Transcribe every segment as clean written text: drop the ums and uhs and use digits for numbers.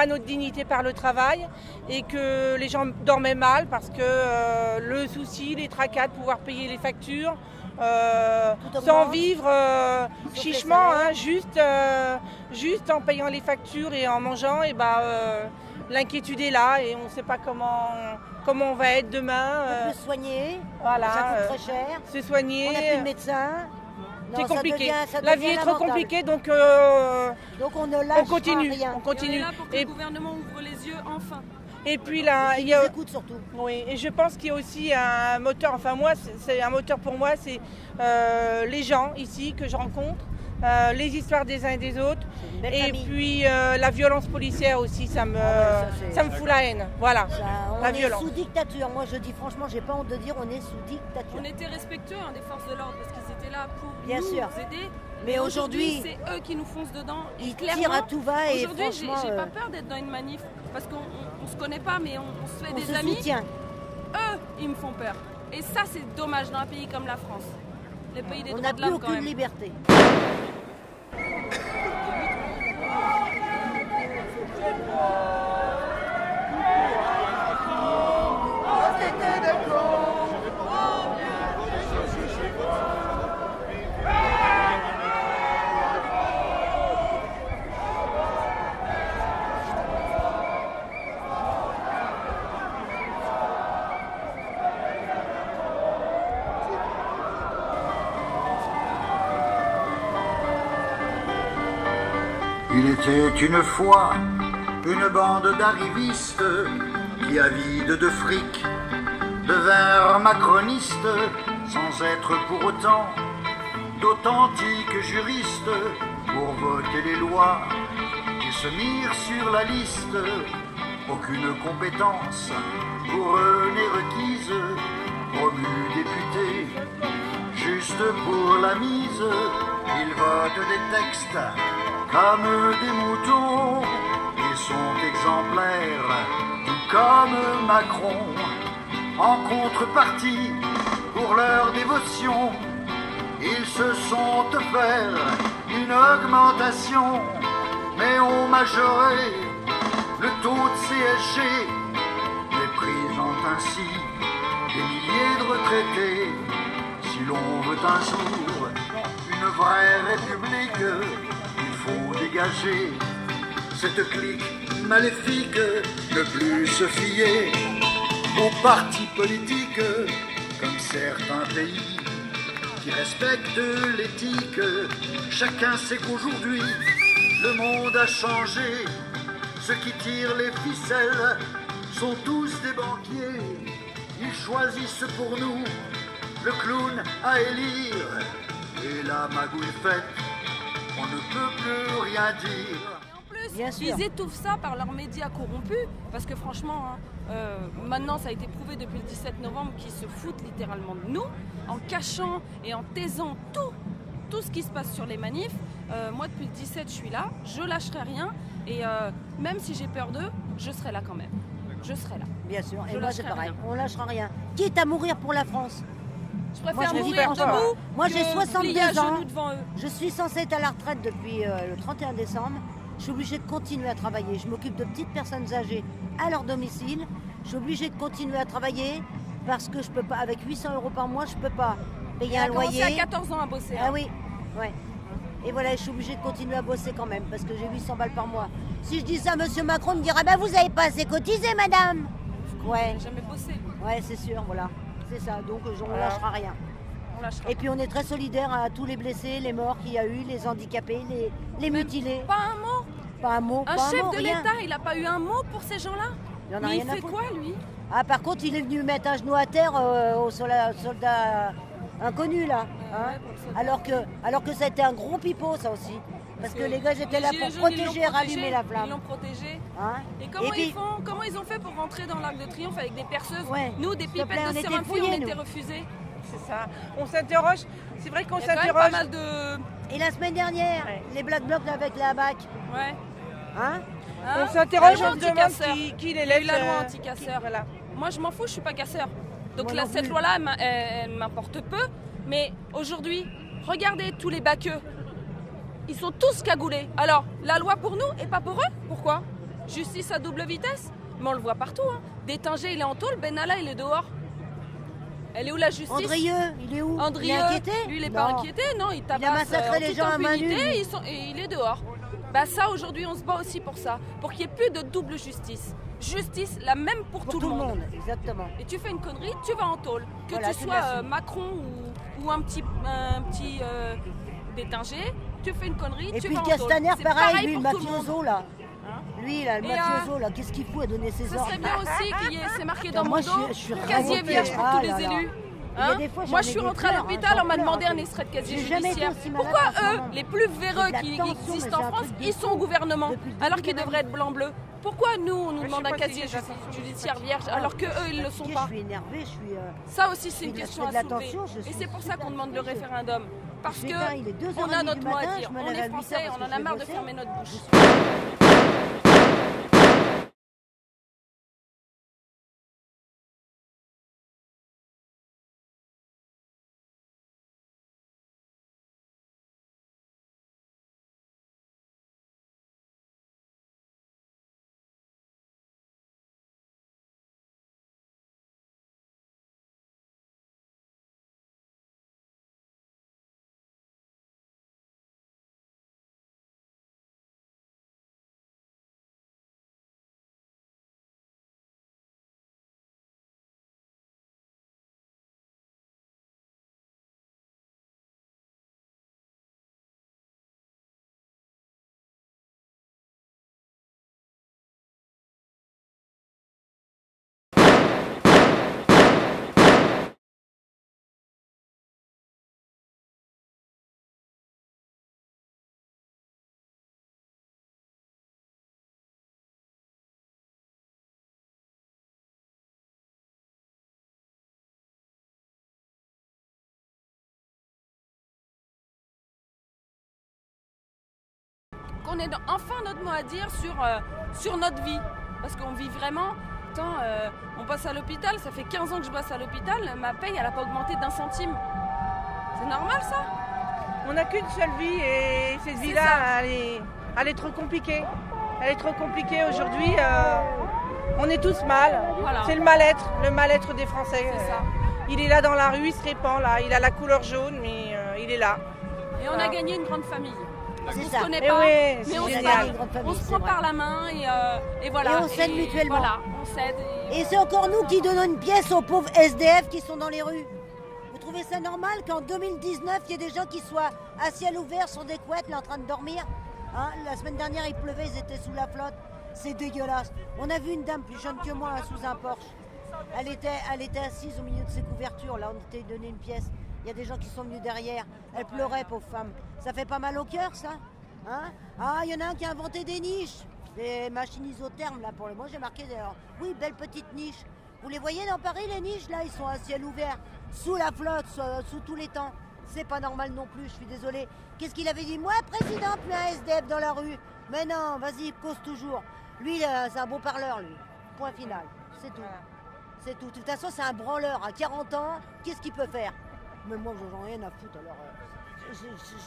pas notre dignité par le travail et que les gens dormaient mal parce que le souci, les tracas de pouvoir payer les factures, sans vivre chichement, hein, juste en payant les factures et en mangeant, et l'inquiétude est là et on ne sait pas comment on va être demain. Se soigner, voilà, ça coûte très cher. Se soigner. On n'a plus de médecin. C'est compliqué. La vie est trop compliquée, donc on ne lâche continue. rien. On continue. Et on est là pour que le gouvernement ouvre les yeux enfin. Et puis là, il y a écoute surtout. Oui, et je pense qu'il y a aussi un moteur. Enfin moi, c'est un moteur pour moi, c'est les gens ici que je rencontre, les histoires des uns et des autres, et puis la violence policière aussi, ça me fout la haine. Voilà. On est sous dictature. Moi, je dis franchement, j'ai pas honte de dire, on est sous dictature. On était respectueux des forces de l'ordre parce qu'ils étaient là pour Bien nous sûr. aider. Mais aujourd'hui, c'est eux qui nous foncent dedans. Ils tirent à tout va et aujourd'hui, franchement, j'ai pas peur d'être dans une manif parce qu'on se connaît pas, mais on se fait des amis. Soutient. Eux, ils me font peur. Et ça, c'est dommage dans un pays comme la France. Les pays des droits de l'homme, quand même. On n'a plus aucune liberté. Il était une fois une bande d'arrivistes qui, avides de fric, devinrent macronistes sans être pour autant d'authentiques juristes pour voter les lois et se mirent sur la liste. Aucune compétence pour eux n'est requise, promus députés juste pour la mise. Ils votent des textes comme des moutons et sont exemplaires, tout comme Macron. En contrepartie, pour leur dévotion, ils se sont offerts une augmentation, mais ont majoré le taux de CSG, méprisant ainsi des milliers de retraités. Si l'on veut un jour une vraie république, faut dégager cette clique maléfique, ne plus se fier aux partis politiques comme certains pays qui respectent l'éthique. Chacun sait qu'aujourd'hui le monde a changé. Ceux qui tirent les ficelles sont tous des banquiers. Ils choisissent pour nous le clown à élire, et la magouille faite, on ne peut plus rien dire. Et en plus, ils étouffent ça par leurs médias corrompus, parce que franchement, maintenant ça a été prouvé depuis le 17 novembre qu'ils se foutent littéralement de nous, en cachant et en taisant tout ce qui se passe sur les manifs. Moi depuis le 17 je suis là, je lâcherai rien, et même si j'ai peur d'eux, je serai là quand même. Je serai là. Bien sûr, et moi c'est pareil, on lâchera rien. Quitte à mourir pour la France. Je préfère mourir debout. Moi j'ai 62 ans, devant eux. Je suis censée être à la retraite depuis le 31 décembre. Je suis obligée de continuer à travailler. Je m'occupe de petites personnes âgées à leur domicile. Je suis obligée de continuer à travailler parce que je peux pas, avec 800 € par mois, je peux pas payer un loyer. J'ai commencé à 14 ans à bosser. Ah oui, ouais. Et voilà, je suis obligée de continuer à bosser quand même parce que j'ai 800 balles par mois. Si je dis ça, monsieur Macron me dira, bah vous avez pas assez cotisé, madame. Ouais. J'ai jamais bossé. Ouais, c'est sûr, voilà. C'est ça, donc on ne lâchera rien. Et puis on est très solidaires à tous les blessés, les morts qu'il y a eu, les handicapés, les mutilés. Pas un mot. Pas un mot. Un chef de l'État, il n'a pas eu un mot pour ces gens-là. Mais il fait quoi, lui? Ah, par contre, il est venu mettre un genou à terre aux soldats inconnus, là. Hein, alors que ça a été un gros pipeau, ça aussi. Parce que les gars étaient là pour protéger et rallumer la flamme. Ils l'ont protégé. Hein, et comment ils ont fait pour rentrer dans l'Arc de Triomphe avec des perceuses? Nous, des pipettes de séramphie, on était refusés. C'est ça. On s'interroge. C'est vrai qu'on s'interroge. Pas mal de... Et la semaine dernière, les Black Blocs avec la BAC. Ouais. Hein, on s'interroge, on se demande qui les laisse. La loi anti-casseur. Voilà. Moi, je m'en fous, je suis pas casseur. Donc cette loi-là, elle m'importe peu. Mais aujourd'hui, regardez tous les baqueux. Ils sont tous cagoulés. Alors, la loi pour nous et pas pour eux? Pourquoi? Justice à double vitesse? Mais on le voit partout. Hein. Détinger, il est en tôle, Benalla, il est dehors. Elle est où la justice? Andrieux, il est où? Andrieux, il est inquiété? lui, il n'est pas inquiété. Non, il tabasse massacré les gens à main nue. et il est dehors. Bah ça, aujourd'hui, on se bat aussi pour ça. Pour qu'il n'y ait plus de double justice. Justice, la même pour tout le monde. Exactement. Et tu fais une connerie, tu vas en tôle. Que voilà, tu sois Macron ou un petit Détinger, tu fais une connerie, et tu puis vas en tôle. Castaner, pareil, lui, le pour mafioso, là. Lui, là, le mafioso, là, qu'est-ce qu'il fout à donner ses ordres? Ce serait bien aussi qu'il y ait, c'est marqué dans mon dos, je suis casier vierge pour tous les élus. Hein? Moi, je suis rentrée à l'hôpital, on m'a demandé un extrait de casier judiciaire. Pourquoi eux, les plus véreux qui existent en France, ils sont au gouvernement, alors qu'ils devraient être blanc-bleu? Pourquoi nous, on nous demande un casier judiciaire vierge, alors qu'eux, ils ne le sont pas? Je suis énervée, ça aussi, c'est une question à soulever. Et c'est pour ça qu'on demande le référendum. Parce qu'on a notre mot à dire. On est français, on en a marre de fermer notre bouche. Qu'on ait enfin notre mot à dire sur notre vie. Parce qu'on vit vraiment... Attends, on passe à l'hôpital, ça fait 15 ans que je bosse à l'hôpital, ma paye, elle n'a pas augmenté d'1 centime. C'est normal, ça? On n'a qu'une seule vie et cette vie-là, elle est trop compliquée. Elle est trop compliquée aujourd'hui. On est tous mal. Voilà. C'est le mal-être des Français. C'est ça. Il est là dans la rue, il se répand là. Il a la couleur jaune, mais il est là. Et on a gagné une grande famille. On ne se connaît pas, mais on se prend par la main et voilà. Et on s'aide mutuellement. Voilà, on s'aide. Et c'est encore nous qui donnons une pièce aux pauvres SDF qui sont dans les rues. Vous trouvez ça normal qu'en 2019, il y ait des gens qui soient à ciel ouvert sur des couettes là, en train de dormir, hein? La semaine dernière, il pleuvait, ils étaient sous la flotte. C'est dégueulasse. On a vu une dame plus jeune que moi sous un Porsche. Elle était assise au milieu de ses couvertures. Là, on était donné une pièce. Il y a des gens qui sont venus derrière. Elle pleurait, pauvre femme. Ça fait pas mal au cœur, ça, hein? Ah, il y en a un qui a inventé des niches. Des machines isothermes, là, pour le... Moi, j'ai marqué, d'ailleurs, oui, belle petite niche. Vous les voyez dans Paris, les niches, là? Ils sont à ciel ouvert, sous la flotte, sous tous les temps. C'est pas normal non plus, je suis désolée. Qu'est-ce qu'il avait dit? Moi, président, plus un SDF dans la rue. Mais non, vas-y, cause toujours. Lui, c'est un beau parleur, lui. Point final. C'est tout. C'est tout. De toute façon, c'est un branleur. À 40 ans, qu'est-ce qu'il peut faire? Mais moi, j'en ai rien à foutre, alors...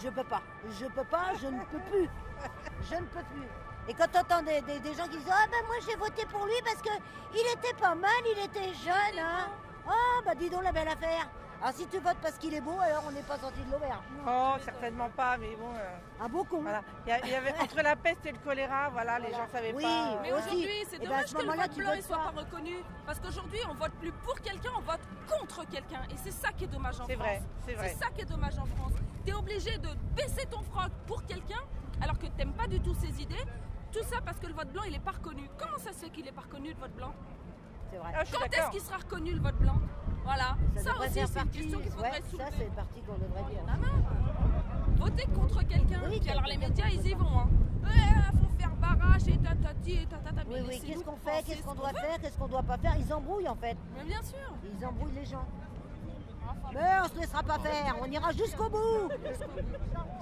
Je peux pas. Je peux pas, je ne peux plus. Je ne peux plus. Et quand tu entends des gens qui disent « Ah ben moi j'ai voté pour lui parce qu'il était pas mal, il était jeune, hein !» Oh bah dis donc la belle affaire. Alors si tu votes parce qu'il est beau, alors on n'est pas sorti de l'auberge. Oh, certainement pas, mais bon... Un beau con. Voilà. Il y avait entre la peste et le choléra, voilà, les gens savaient pas... Mais aujourd'hui, c'est dommage que le vote blanc ne soit pas reconnu. Parce qu'aujourd'hui, on vote plus pour quelqu'un, on vote contre quelqu'un. Et c'est ça qui est dommage en France. C'est vrai. C'est ça qui est dommage en France. Tu es obligé de baisser ton froc pour quelqu'un, alors que tu n'aimes pas du tout ses idées. Tout ça parce que le vote blanc, il n'est pas reconnu. Comment ça se fait qu'il n'est pas reconnu, le vote blanc? C'est vrai. Quand est-ce qu'il sera reconnu, le vote blanc? Voilà. Ça aussi, c'est une question qu'il faudrait soulever. Ça, c'est une partie qu'on devrait dire. On a marre. Voter contre quelqu'un. Oui, alors les médias, ils y vont. Hein. Faut faire barrage et tatati et tatata. Oui, qu'est-ce qu'on fait? Qu'est-ce qu'on doit faire? Qu'est-ce qu'on doit pas faire? Ils embrouillent, en fait. Mais bien sûr. Ils embrouillent les gens. Mais on se laissera pas faire. On ira jusqu'au bout.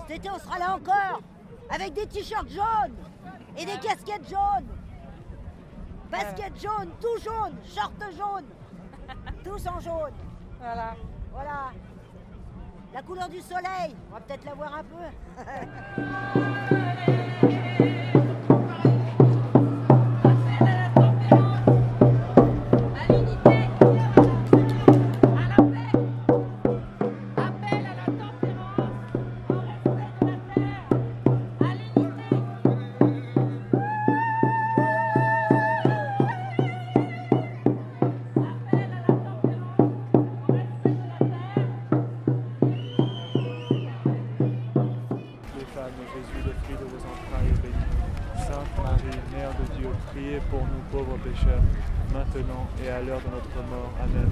Cet été, on sera là encore. Avec des t-shirts jaunes. Et des casquettes jaunes. Basket jaune, tout jaune, short jaune. Tous en jaune. Voilà. Voilà. La couleur du soleil. On va peut-être la voir un peu. priez pour nous pauvres pécheurs, maintenant et à l'heure de notre mort. Amen.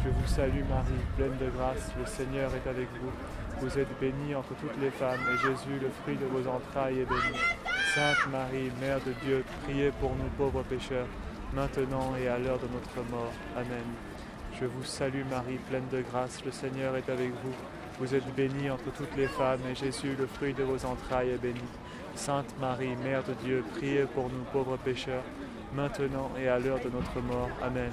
Je vous salue Marie, pleine de grâce, le Seigneur est avec vous. Vous êtes bénie entre toutes les femmes, et Jésus, le fruit de vos entrailles, est béni. Sainte Marie, Mère de Dieu, priez pour nous pauvres pécheurs, maintenant et à l'heure de notre mort. Amen. Je vous salue Marie, pleine de grâce, le Seigneur est avec vous. Vous êtes bénie entre toutes les femmes, et Jésus, le fruit de vos entrailles, est béni. Sainte Marie, Mère de Dieu, priez pour nous pauvres pécheurs, maintenant et à l'heure de notre mort. Amen.